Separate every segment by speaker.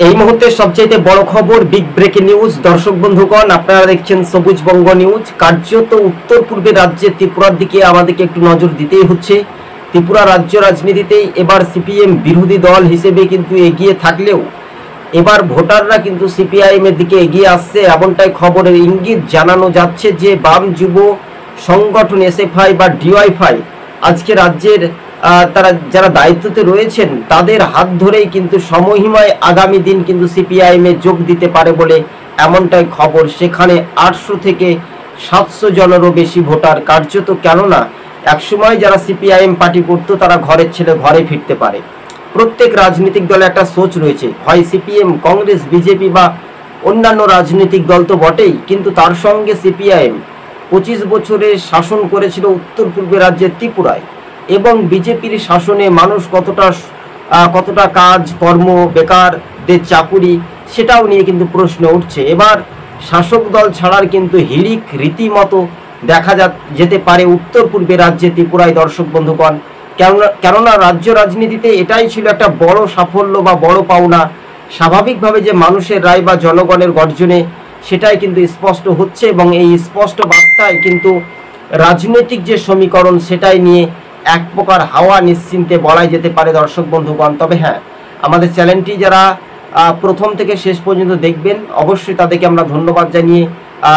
Speaker 1: এই মুহূর্তে সবচেয়ে বড় খবর, বিগ ব্রেকিং নিউজ। দর্শক বন্ধুগণ, আপনারা দেখছেন সবুজবঙ্গ নিউজ। কার্যত উত্তর পূর্বের রাজ্যে ত্রিপুরার দিকে আমাদেরকে একটু নজর দিতেই হচ্ছে। ত্রিপুরা রাজ্য রাজনীতিতেই এবার সিপিএম বিরোধী দল হিসেবে কিন্তু এগিয়ে থাকলেও এবার ভোটাররা কিন্তু সিপিআইএম এর দিকে এগিয়ে আসছে, এমনটাই খবরের ইঙ্গিত জানানো যাচ্ছে যে বাম যুব সংগঠন এসএফআই বা ডিওয়াইফাই আজকে রাজ্যের তারা যারা দায়িত্বতে রয়েছেন তাদের হাত ধরেই কিন্তু সমহিমায় আগামী দিন কিন্তু সিপিআইএম এ যোগ দিতে পারে বলে এমনটাই খবর। সেখানে 800 থেকে 700 জনেরও বেশি ভোটার কার্যত, কেননা একসময় যারা সিপিআইএম পার্টি করতো তারা ঘরের ছেলে ঘরে ফিরতে পারে। প্রত্যেক রাজনৈতিক দলে একটা সোচ রয়েছে, হয় সিপিএম, কংগ্রেস, বিজেপি বা অন্যান্য রাজনৈতিক দল তো বটেই, কিন্তু তার সঙ্গে সিপিআইএম 25 বছরের শাসন করেছিল উত্তর পূর্বের রাজ্যের ত্রিপুরায়, এবং বিজেপির শাসনে মানুষ কতটা কাজ কর্ম, বেকারদের চাকুরি, সেটাও নিয়ে কিন্তু প্রশ্ন উঠছে। এবার শাসক দল ছাড়ার কিন্তু হিড়িক রীতিমতো দেখা যেতে পারে উত্তর পূর্বের রাজ্যে ত্রিপুরায়। দর্শক বন্ধুগণ, কেননা রাজ্য রাজনীতিতে এটাই ছিল একটা বড় সাফল্য বা বড় পাওনা। স্বাভাবিকভাবে যে মানুষের রায় বা জনগণের গর্জনে সেটাই কিন্তু স্পষ্ট হচ্ছে, এবং এই স্পষ্ট বার্তায় কিন্তু রাজনৈতিক যে সমীকরণ সেটাই নিয়ে এক প্রকার হাওয়া নিশ্চিন্তে বলাই যেতে পারে। দর্শক বন্ধুগণ, তবে হ্যাঁ, আমাদের চ্যানেলটি যারা প্রথম থেকে শেষ পর্যন্ত দেখবেন অবশ্যই তাদেরকে আমরা ধন্যবাদ জানিয়ে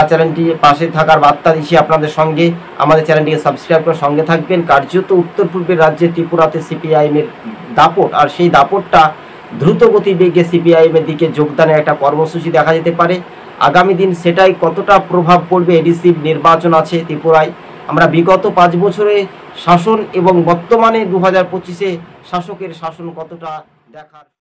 Speaker 1: চ্যানেলটি পাশে থাকার বার্তা দিচ্ছি আপনাদের সঙ্গে। আমাদের চ্যানেলটিকে সাবস্ক্রাইব করে সঙ্গে থাকবেন। কার্যত উত্তর পূর্বের রাজ্যে ত্রিপুরাতে সিপিআইএম এর দাপট, আর সেই দাপটটা দ্রুত গতিবেগে সিপিআইএম এর দিকে যোগদানের একটা কর্মসূচি দেখা যেতে পারে আগামী দিন। সেটাই কতটা প্রভাব পড়বে, এডিসি নির্বাচন আছে ত্রিপুরায়। আমরা বিগত 5 বছরে শাসন এবং বর্তমানে 2025-এ শাসকের শাসন কতটা দেখার